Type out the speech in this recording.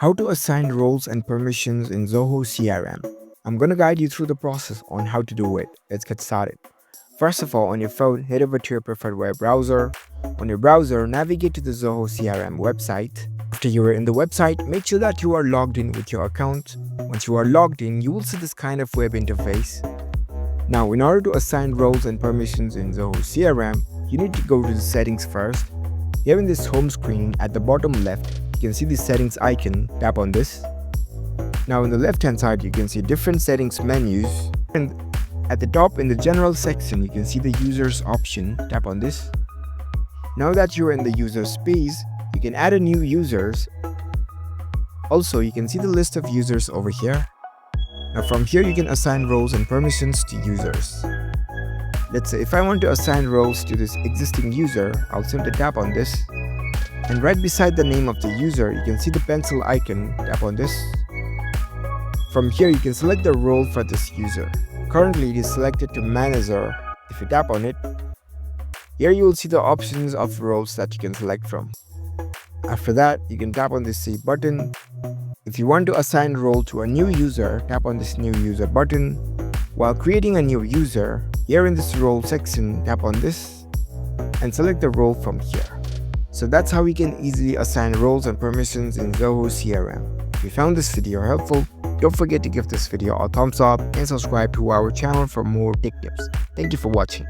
How to assign roles and permissions in Zoho CRM. I'm gonna guide you through the process on how to do it. Let's get started. First of all, on your phone, head over to your preferred web browser. On your browser, navigate to the Zoho CRM website. After you are in the website, make sure that you are logged in with your account. Once you are logged in, you will see this kind of web interface. Now, in order to assign roles and permissions in Zoho CRM, you need to go to the settings first. Here in this home screen, at the bottom left, you can see the settings icon. Tap on this. Now, on the left hand side, you can see different settings menus. And at the top in the general section, you can see the users option. Tap on this. Now that you're in the user space, you can add a new users. Also, you can see the list of users over here. Now from here, you can assign roles and permissions to users. Let's say if I want to assign roles to this existing user, I'll simply tap on this. And right beside the name of the user, you can see the pencil icon. Tap on this. From here, you can select the role for this user. Currently, it is selected to manager. If you tap on it, here you will see the options of roles that you can select from. After that, you can tap on this save button. If you want to assign role to a new user, tap on this new user button. While creating a new user, here in this role section, tap on this and select the role from here. So that's how we can easily assign roles and permissions in Zoho CRM. If you found this video helpful, don't forget to give this video a thumbs up and subscribe to our channel for more tech tips. Thank you for watching.